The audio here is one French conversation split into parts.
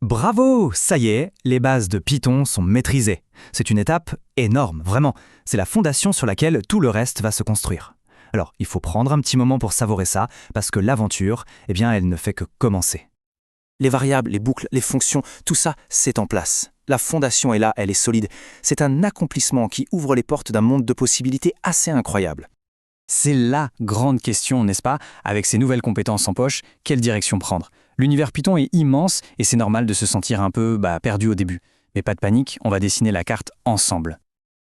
Bravo, ça y est, les bases de Python sont maîtrisées. C'est une étape énorme, vraiment. C'est la fondation sur laquelle tout le reste va se construire. Alors, il faut prendre un petit moment pour savourer ça, parce que l'aventure, elle ne fait que commencer. Les variables, les boucles, les fonctions, tout ça, c'est en place. La fondation est là, elle est solide. C'est un accomplissement qui ouvre les portes d'un monde de possibilités assez incroyable. C'est la grande question, n'est-ce pas? Avec ces nouvelles compétences en poche, quelle direction prendre? L'univers Python est immense et c'est normal de se sentir un peu perdu au début. Mais pas de panique, on va dessiner la carte ensemble.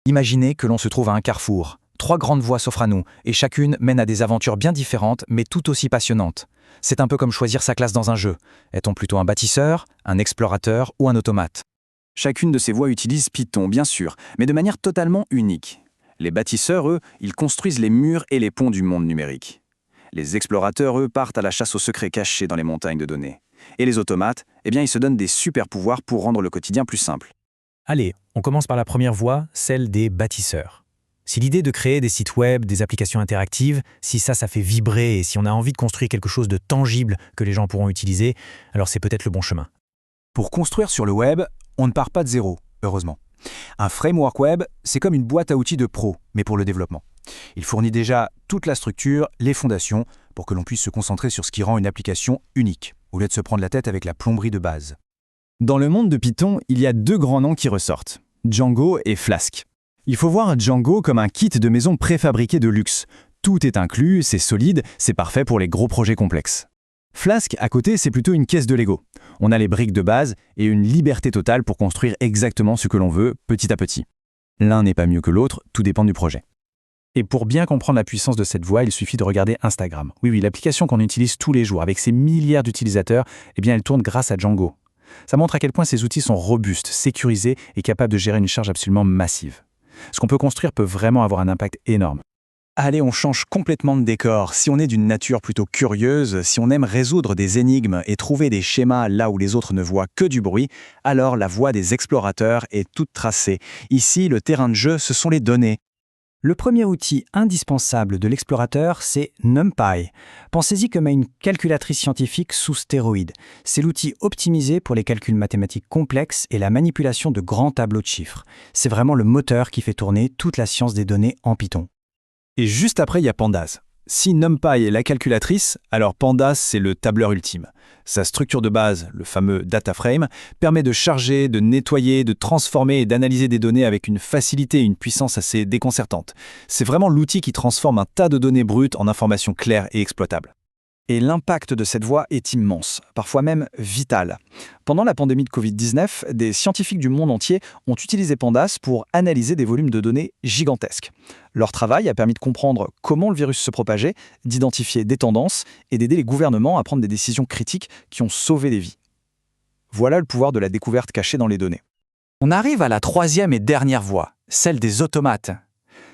Imaginez que l'on se trouve à un carrefour. 3 grandes voies s'offrent à nous, et chacune mène à des aventures bien différentes, mais tout aussi passionnantes. C'est un peu comme choisir sa classe dans un jeu. Est-on plutôt un bâtisseur, un explorateur ou un automate? Chacune de ces voies utilise Python, bien sûr, mais de manière totalement unique. Les bâtisseurs, eux, ils construisent les murs et les ponts du monde numérique. Les explorateurs, eux, partent à la chasse aux secrets cachés dans les montagnes de données. Et les automates, ils se donnent des super pouvoirs pour rendre le quotidien plus simple. Allez, on commence par la première voie, celle des bâtisseurs. Si l'idée de créer des sites web, des applications interactives, si ça fait vibrer et si on a envie de construire quelque chose de tangible que les gens pourront utiliser, alors c'est peut-être le bon chemin. Pour construire sur le web, on ne part pas de zéro, heureusement. Un framework web, c'est comme une boîte à outils de pro, mais pour le développement. Il fournit déjà toute la structure, les fondations, pour que l'on puisse se concentrer sur ce qui rend une application unique, au lieu de se prendre la tête avec la plomberie de base. Dans le monde de Python, il y a 2 grands noms qui ressortent, Django et Flask. Il faut voir Django comme un kit de maison préfabriqué de luxe. Tout est inclus, c'est solide, c'est parfait pour les gros projets complexes. Flask, à côté, c'est plutôt une caisse de Lego. On a les briques de base et une liberté totale pour construire exactement ce que l'on veut, petit à petit. L'un n'est pas mieux que l'autre, tout dépend du projet. Et pour bien comprendre la puissance de cette voie, il suffit de regarder Instagram. Oui, l'application qu'on utilise tous les jours avec ses milliards d'utilisateurs, elle tourne grâce à Django. Ça montre à quel point ces outils sont robustes, sécurisés et capables de gérer une charge absolument massive. Ce qu'on peut construire peut vraiment avoir un impact énorme. Allez, on change complètement de décor. Si on est d'une nature plutôt curieuse, si on aime résoudre des énigmes et trouver des schémas là où les autres ne voient que du bruit, alors la voie des explorateurs est toute tracée. Ici, le terrain de jeu, ce sont les données. Le premier outil indispensable de l'explorateur, c'est NumPy. Pensez-y comme à une calculatrice scientifique sous stéroïdes. C'est l'outil optimisé pour les calculs mathématiques complexes et la manipulation de grands tableaux de chiffres. C'est vraiment le moteur qui fait tourner toute la science des données en Python. Et juste après, il y a Pandas. Si NumPy est la calculatrice, alors Pandas, c'est le tableur ultime. Sa structure de base, le fameux data frame, permet de charger, de nettoyer, de transformer et d'analyser des données avec une facilité et une puissance assez déconcertantes. C'est vraiment l'outil qui transforme un tas de données brutes en informations claires et exploitables. Et l'impact de cette voie est immense, parfois même vital. Pendant la pandémie de Covid-19, des scientifiques du monde entier ont utilisé Pandas pour analyser des volumes de données gigantesques. Leur travail a permis de comprendre comment le virus se propageait, d'identifier des tendances et d'aider les gouvernements à prendre des décisions critiques qui ont sauvé des vies. Voilà le pouvoir de la découverte cachée dans les données. On arrive à la 3e et dernière voie, celle des automates.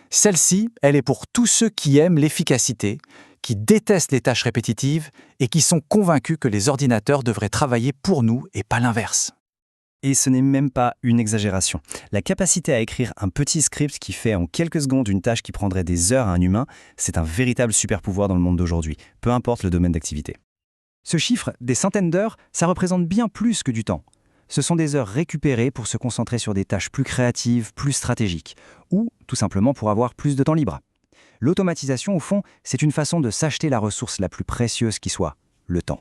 Celle-ci, elle est pour tous ceux qui aiment l'efficacité, qui détestent les tâches répétitives et qui sont convaincus que les ordinateurs devraient travailler pour nous et pas l'inverse. Et ce n'est même pas une exagération. La capacité à écrire un petit script qui fait en quelques secondes une tâche qui prendrait des heures à un humain, c'est un véritable super pouvoir dans le monde d'aujourd'hui, peu importe le domaine d'activité. Ce chiffre, des centaines d'heures, ça représente bien plus que du temps. Ce sont des heures récupérées pour se concentrer sur des tâches plus créatives, plus stratégiques, ou tout simplement pour avoir plus de temps libre. L'automatisation, au fond, c'est une façon de s'acheter la ressource la plus précieuse qui soit, le temps.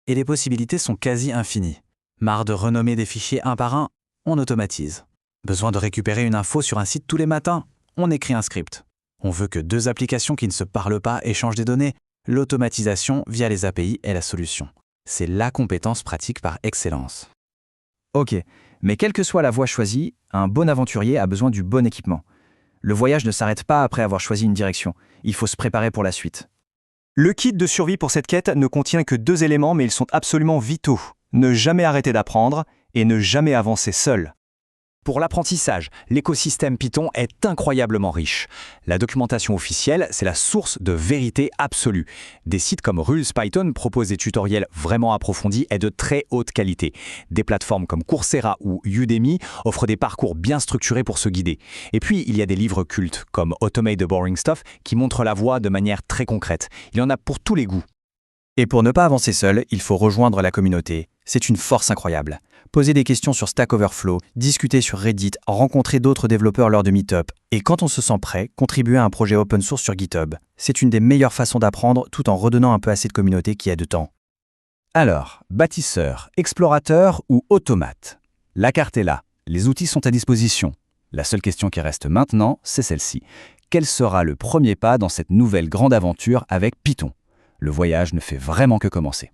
Et les possibilités sont quasi infinies. Marre de renommer des fichiers un par un, on automatise. Besoin de récupérer une info sur un site tous les matins, on écrit un script. On veut que 2 applications qui ne se parlent pas échangent des données. L'automatisation via les API est la solution. C'est la compétence pratique par excellence. Ok, mais quelle que soit la voie choisie, un bon aventurier a besoin du bon équipement. Le voyage ne s'arrête pas après avoir choisi une direction. Il faut se préparer pour la suite. Le kit de survie pour cette quête ne contient que 2 éléments, mais ils sont absolument vitaux. Ne jamais arrêter d'apprendre et ne jamais avancer seul. Pour l'apprentissage, l'écosystème Python est incroyablement riche. La documentation officielle, c'est la source de vérité absolue. Des sites comme RulesPython proposent des tutoriels vraiment approfondis et de très haute qualité. Des plateformes comme Coursera ou Udemy offrent des parcours bien structurés pour se guider. Et puis, il y a des livres cultes comme Automate the Boring Stuff qui montrent la voie de manière très concrète. Il y en a pour tous les goûts. Et pour ne pas avancer seul, il faut rejoindre la communauté. C'est une force incroyable. Poser des questions sur Stack Overflow, discuter sur Reddit, rencontrer d'autres développeurs lors de Meetup, et quand on se sent prêt, contribuer à un projet open source sur GitHub. C'est une des meilleures façons d'apprendre tout en redonnant un peu à cette communauté qui a de temps. Alors, bâtisseur, explorateur ou automate? La carte est là, les outils sont à disposition. La seule question qui reste maintenant, c'est celle-ci. Quel sera le premier pas dans cette nouvelle grande aventure avec Python? Le voyage ne fait vraiment que commencer.